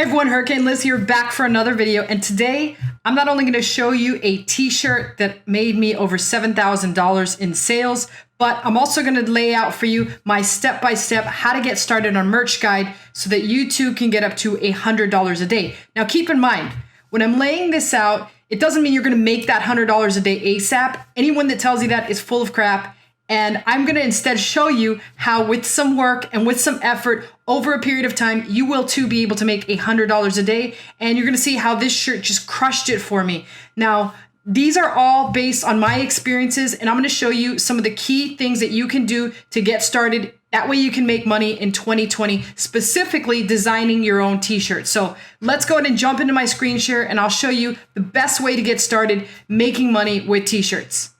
Hey everyone, Hurricane Liz here, back for another video. And today, I'm not only going to show you a t-shirt that made me over $7,000 in sales, but I'm also going to lay out for you my step-by-step how to get started on merch guide so that you too can get up to $100 a day. Now keep in mind, when I'm laying this out, it doesn't mean you're going to make that $100 a day ASAP. Anyone that tells you that is full of crap. And I'm going to instead show you how with some work and with some effort over a period of time, you will too be able to make $100 a day. And you're going to see how this shirt just crushed it for me. Now, these are all based on my experiences, and I'm going to show you some of the key things that you can do to get started. That way you can make money in 2020, specifically designing your own t-shirts. So let's go ahead and jump into my screen share and I'll show you the best way to get started making money with t-shirts.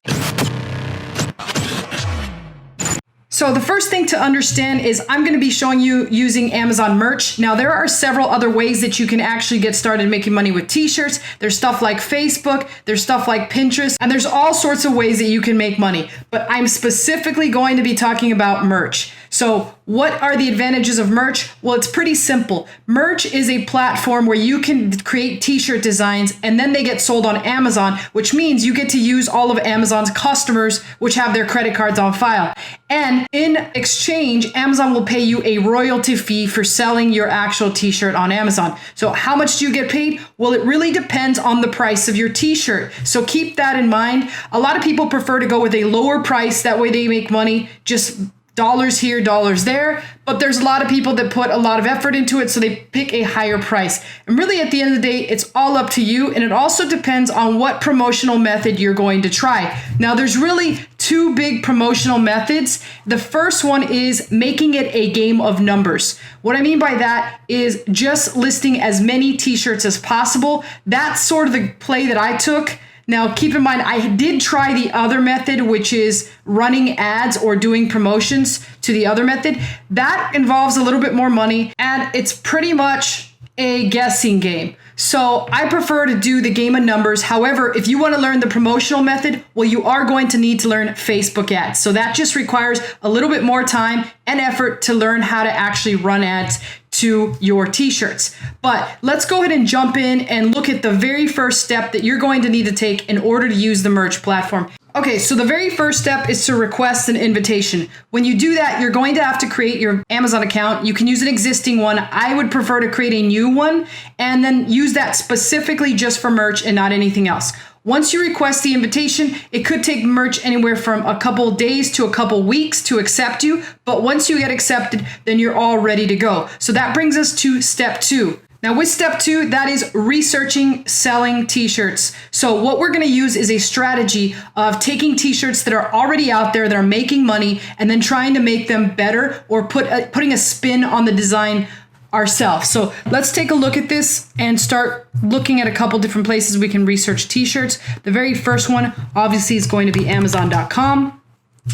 So the first thing to understand is I'm going to be showing you using Amazon merch. Now there are several other ways that you can actually get started making money with t-shirts. There's stuff like Facebook, there's stuff like Pinterest, and there's all sorts of ways that you can make money. But I'm specifically going to be talking about merch. So what are the advantages of merch? Well, it's pretty simple. Merch is a platform where you can create t-shirt designs and then they get sold on Amazon, which means you get to use all of Amazon's customers, which have their credit cards on file. And in exchange, Amazon will pay you a royalty fee for selling your actual t-shirt on Amazon. So how much do you get paid? Well, it really depends on the price of your t-shirt. So keep that in mind. A lot of people prefer to go with a lower price. That way they make money just dollars here, dollars there, but there's a lot of people that put a lot of effort into it, so they pick a higher price. And really at the end of the day, it's all up to you, and it also depends on what promotional method you're going to try. Now there's really two big promotional methods. The first one is making it a game of numbers. What I mean by that is just listing as many t-shirts as possible. That's sort of the play that I took. Now, keep in mind, I did try the other method, which is running ads or doing promotions to the other method. That involves a little bit more money, and it's pretty much a guessing game. So I prefer to do the game of numbers. However, if you want to learn the promotional method, well, you are going to need to learn Facebook ads. So that just requires a little bit more time and effort to learn how to actually run ads to your t-shirts. But let's go ahead and jump in and look at the very first step that you're going to need to take in order to use the merch platform. Okay, so the very first step is to request an invitation. When you do that, you're going to have to create your Amazon account. You can use an existing one. I would prefer to create a new one and then use that specifically just for merch and not anything else. Once you request the invitation, it could take merch anywhere from a couple days to a couple weeks to accept you. But once you get accepted, then you're all ready to go. So that brings us to step 2. Now with step 2, that is researching selling t-shirts. So what we're going to use is a strategy of taking t-shirts that are already out there that are making money and then trying to make them better or putting a spin on the design ourselves. So let's take a look at this and start looking at a couple different places we can research t-shirts. The very first one obviously is going to be Amazon.com.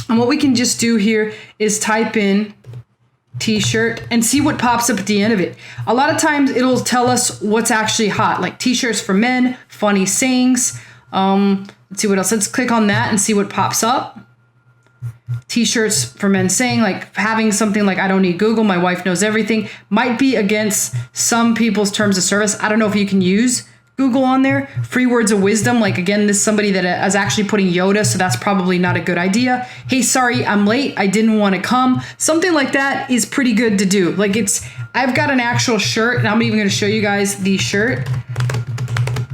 And what we can just do here is type in t-shirt and see what pops up at the end of it. A lot of times it'll tell us what's actually hot, like t-shirts for men, funny sayings. Let's see what else. Let's click on that and see what pops up. T-shirts for men saying, like having something like I don't need Google, my wife knows everything, might be against some people's terms of service. I don't know if you can use Google on there. Free words of wisdom, like again, this is somebody that is actually putting Yoda, so that's probably not a good idea. Hey, sorry, I'm late. I didn't want to come. Something like that is pretty good to do. Like I've got an actual shirt, and I'm even going to show you guys the shirt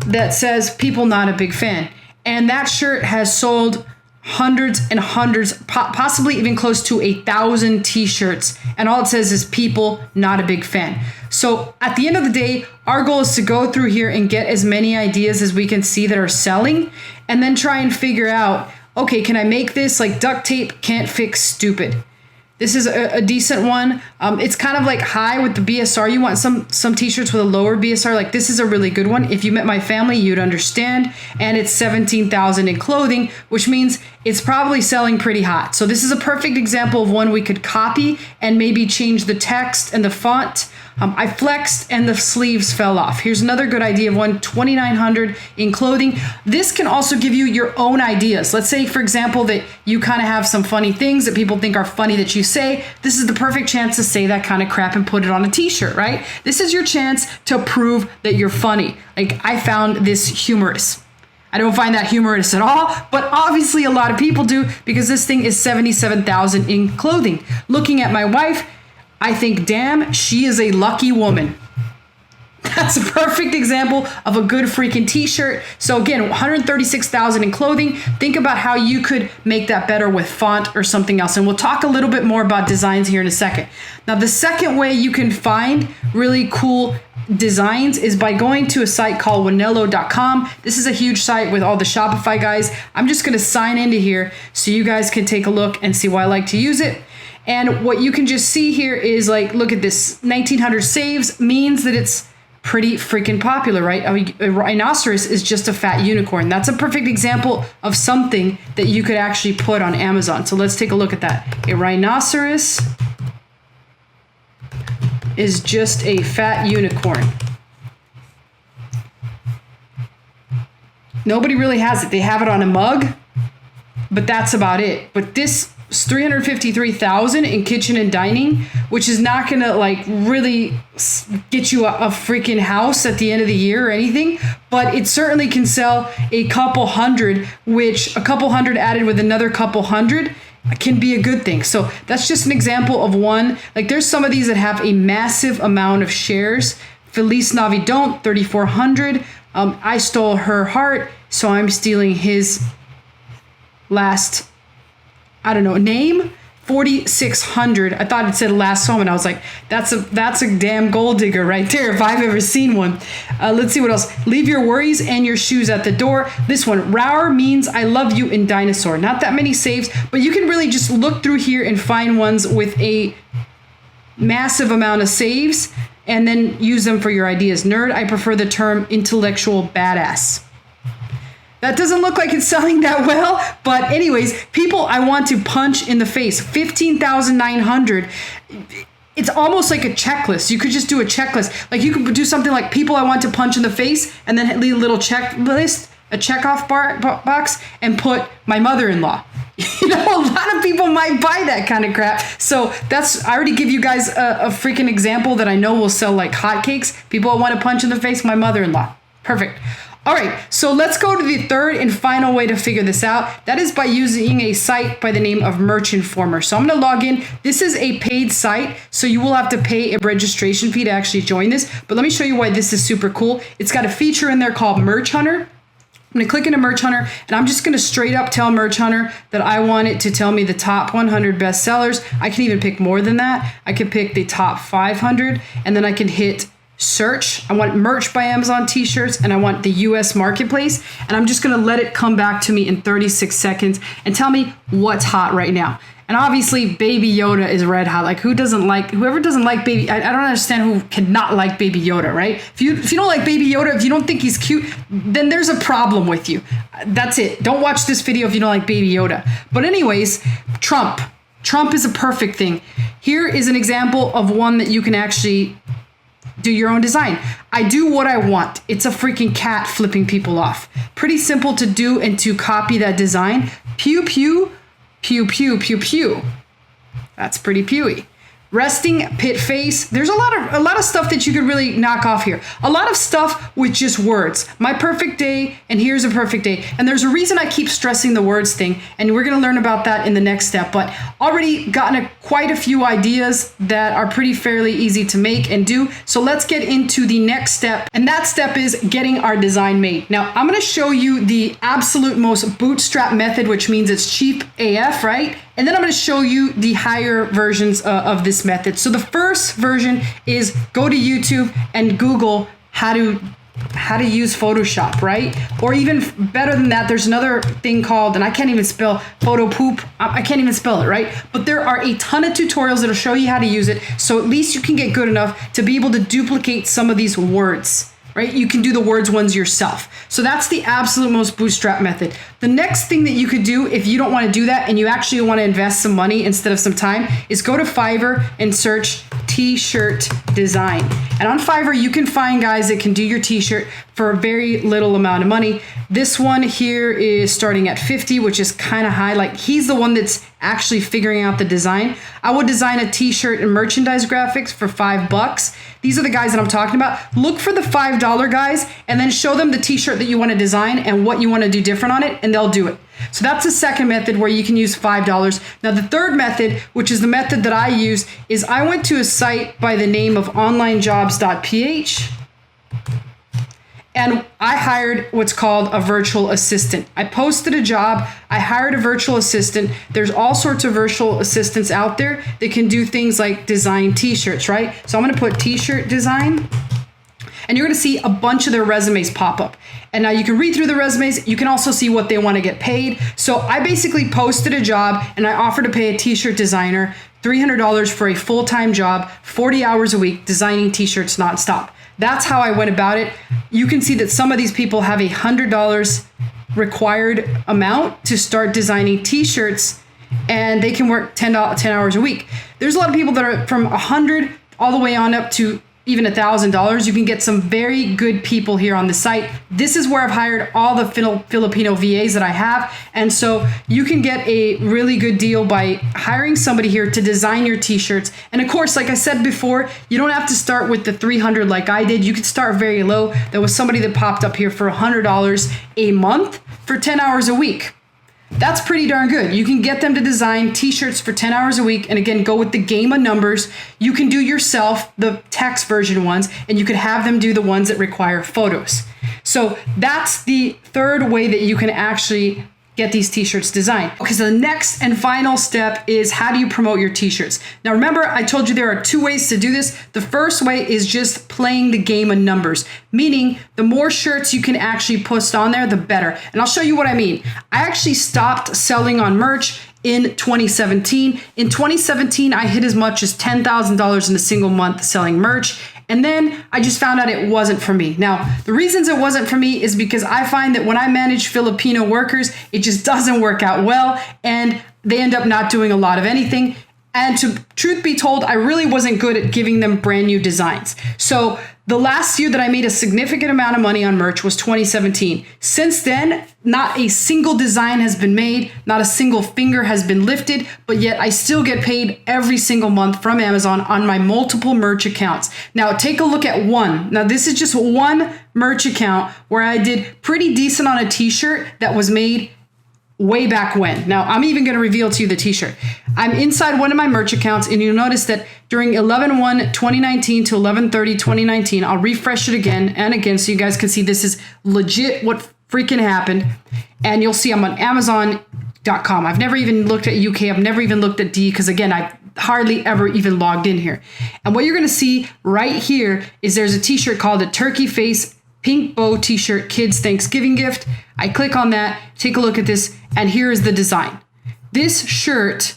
that says people not a big fan. And that shirt has sold hundreds and hundreds, possibly even close to 1,000 t-shirts. And all it says is people not a big fan. So at the end of the day, our goal is to go through here and get as many ideas as we can see that are selling and then try and figure out, okay, can I make this? Like duct tape can't fix stupid. This is a decent one. It's kind of like high with the BSR. You want some t-shirts with a lower BSR. Like this is a really good one. If you met my family, you'd understand. And it's 17,000 in clothing, which means it's probably selling pretty hot. So this is a perfect example of one we could copy and maybe change the text and the font. I flexed and the sleeves fell off. Here's another good idea of one, 2,900 in clothing. This can also give you your own ideas. Let's say, for example, that you kind of have some funny things that people think are funny that you say. This is the perfect chance to say that kind of crap and put it on a t-shirt, right? This is your chance to prove that you're funny. Like, I found this humorous. I don't find that humorous at all, but obviously a lot of people do, because this thing is 77,000 in clothing. Looking at my wife, I think, damn, she is a lucky woman. That's a perfect example of a good freaking t-shirt. So again, 136,000 in clothing. Think about how you could make that better with font or something else. And we'll talk a little bit more about designs here in a second. Now, the second way you can find really cool designs is by going to a site called Wanello.com. This is a huge site with all the Shopify guys. I'm just going to sign into here so you guys can take a look and see why I like to use it. And what you can just see here is, like, look at this, 1,900 saves means that it's pretty freaking popular, right? A rhinoceros is just a fat unicorn. That's a perfect example of something that you could actually put on Amazon. So let's take a look at that. A rhinoceros is just a fat unicorn. Nobody really has it. They have it on a mug, but that's about it. But this is 353,000 in kitchen and dining, which is not gonna like really get you a freaking house at the end of the year or anything, but it certainly can sell a couple hundred, which a couple hundred added with another couple hundred can be a good thing. So that's just an example of one. Like, there's some of these that have a massive amount of shares. Felice Navidont, 3,400. I stole her heart, so I'm stealing his last, I don't know, name, 4,600. I thought it said last home, and I was like, that's a damn gold digger right there if I've ever seen one. Let's see what else. Leave your worries and your shoes at the door. This one, Rower means I love you in dinosaur. Not that many saves, but you can really just look through here and find ones with a massive amount of saves and then use them for your ideas. Nerd, I prefer the term intellectual badass. That doesn't look like it's selling that well, but anyways, people I want to punch in the face, 15,900. It's almost like a checklist. You could just do a checklist. Like, you could do something like people I want to punch in the face, and then leave a little checklist, a checkoff box, and put my mother-in-law. You know, a lot of people might buy that kind of crap. So I already give you guys a freaking example that I know will sell like hotcakes. People I want to punch in the face, my mother-in-law. Perfect. All right, so let's go to the third and final way to figure this out. That is by using a site by the name of Merch Informer. So I'm going to log in. This is a paid site, so you will have to pay a registration fee to actually join this. But let me show you why this is super cool. It's got a feature in there called Merch Hunter. I'm going to click into Merch Hunter, and I'm just going to straight up tell Merch Hunter that I want it to tell me the top 100 bestsellers. I can even pick more than that. I can pick the top 500, and then I can hit search. I want merch by Amazon t-shirts, and I want the US marketplace, and I'm just going to let it come back to me in 36 seconds and tell me what's hot right now. And obviously Baby Yoda is red hot. Like, whoever doesn't like Baby, I don't understand who cannot like Baby Yoda, right? If you don't like Baby Yoda, if you don't think he's cute, then there's a problem with you. That's it. Don't watch this video if you don't like Baby Yoda. But anyways, Trump is a perfect thing. Here is an example of one that you can actually do your own design. I do what I want. It's a freaking cat flipping people off. Pretty simple to do and to copy that design. Pew, pew, pew, pew, pew, pew. That's pretty pewy. Resting pit face. There's a lot of stuff that you could really knock off here. A lot of stuff with just words. My perfect day, and here's a perfect day. And there's a reason I keep stressing the words thing, and we're going to learn about that in the next step. But already gotten quite a few ideas that are pretty fairly easy to make and do. So let's get into the next step, and that step is getting our design made. Now, I'm going to show you the absolute most bootstrap method, which means it's cheap AF, right? And then I'm going to show you the higher versions of this method. So the first version is go to YouTube and Google how to use Photoshop, right? Or even better than that, there's another thing called, and I can't even spell, photo poop. I can't even spell it, right? But there are a ton of tutorials that'll show you how to use it. So at least you can get good enough to be able to duplicate some of these words. right? You can do the words ones yourself. So that's the absolute most bootstrap method. The next thing that you could do if you don't want to do that and you actually want to invest some money instead of some time is go to Fiverr and search t-shirt design. And on Fiverr, you can find guys that can do your t-shirt for a very little amount of money. This one here is starting at 50, which is kind of high. Like he's the one that's actually figuring out the design. I would design a t-shirt and merchandise graphics for $5. These are the guys that I'm talking about. Look for the $5 guys and then show them the t-shirt that you want to design and what you want to do different on it, and they'll do it. So that's the second method where you can use $5. Now the third method, which is the method that I use, is I went to a site by the name of onlinejobs.ph and I hired what's called a virtual assistant. I posted a job, I hired a virtual assistant. There's all sorts of virtual assistants out there that can do things like design t-shirts, right? So I'm gonna put t-shirt design, and you're gonna see a bunch of their resumes pop up. And now you can read through the resumes. You can also see what they want to get paid. So I basically posted a job and I offered to pay a t-shirt designer $300 for a full-time job, 40 hours a week, designing t-shirts nonstop. That's how I went about it. You can see that some of these people have $100 required amount to start designing t-shirts, and they can work 10 hours a week. There's a lot of people that are from 100 all the way on up to even $1,000. You can get some very good people here on the site. This is where I've hired all the Filipino VAs that I have. And so you can get a really good deal by hiring somebody here to design your t-shirts. And of course, like I said before, you don't have to start with the 300 like I did. You could start very low. There was somebody that popped up here for $100 a month for 10 hours a week. That's pretty darn good. You can get them to design t-shirts for 10 hours a week. And again, go with the game of numbers. You can do yourself the text version ones, and you could have them do the ones that require photos. So that's the third way that you can actually get these t-shirts designed. Okay, so the next and final step is how do you promote your t-shirts? Now remember, I told you there are two ways to do this. The first way is just playing the game of numbers, meaning the more shirts you can actually post on there, the better. And I'll show you what I mean. I actually stopped selling on merch in 2017. In 2017, I hit as much as $10,000 in a single month selling merch. And then I just found out it wasn't for me. Now, the reasons it wasn't for me is because I find that when I manage Filipino workers, it just doesn't work out well, and they end up not doing a lot of anything. And to truth be told, I really wasn't good at giving them brand new designs. So the last year that I made a significant amount of money on merch was 2017. Since then, not a single design has been made, not a single finger has been lifted, but yet I still get paid every single month from Amazon on my multiple merch accounts. Now take a look at one. Now this is just one merch account where I did pretty decent on a t-shirt that was made way back when. Now I'm even going to reveal to you the t-shirt. I'm inside one of my merch accounts, and you'll notice that during 11/1/2019 to 11/30/2019, I'll refresh it again and again so you guys can see this is legit what freaking happened. And you'll see I'm on Amazon.com. I've never even looked at UK. I've never even looked at D because again, I hardly ever even logged in here. And what you're going to see right here is there's a t-shirt called a Turkey Face Pink Bow t-shirt kids Thanksgiving gift. I click on that, take a look at this, and here is the design. This shirt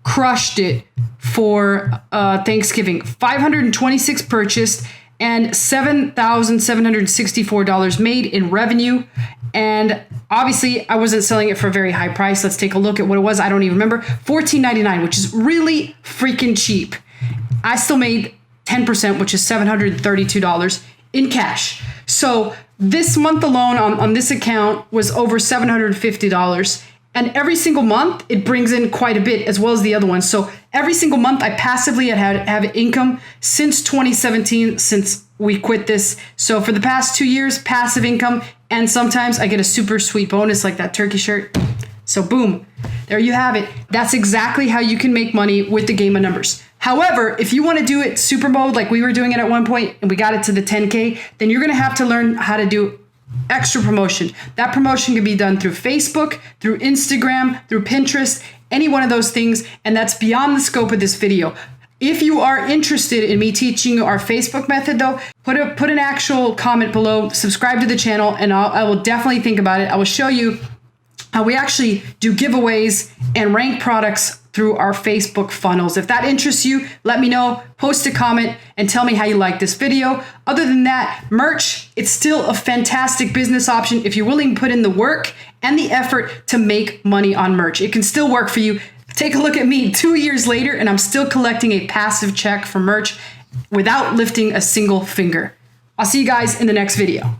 crushed it for Thanksgiving. 526 purchased and $7,764 made in revenue. And obviously I wasn't selling it for a very high price. Let's take a look at what it was. I don't even remember. $14.99, which is really freaking cheap. I still made 10%, which is $732 in cash. So this month alone on this account was over $750. And every single month it brings in quite a bit as well as the other ones. So every single month I passively have income since 2017, since we quit this. So for the past 2 years, passive income. And sometimes I get a super sweet bonus like that turkey shirt. So boom, there you have it. That's exactly how you can make money with the game of numbers. However, if you want to do it super mode like we were doing it at one point and we got it to the 10K, then you're going to have to learn how to do extra promotion. That promotion can be done through Facebook, through Instagram, through Pinterest, any one of those things. And that's beyond the scope of this video. If you are interested in me teaching you our Facebook method though, put an actual comment below, subscribe to the channel, and I will definitely think about it. I will show you how we actually do giveaways and rank products through our Facebook funnels. If that interests you, let me know, post a comment, and tell me how you like this video. Other than that, merch, it's still a fantastic business option if you're willing to put in the work and the effort to make money on merch. It can still work for you. Take a look at me 2 years later, and I'm still collecting a passive check for merch without lifting a single finger. I'll see you guys in the next video.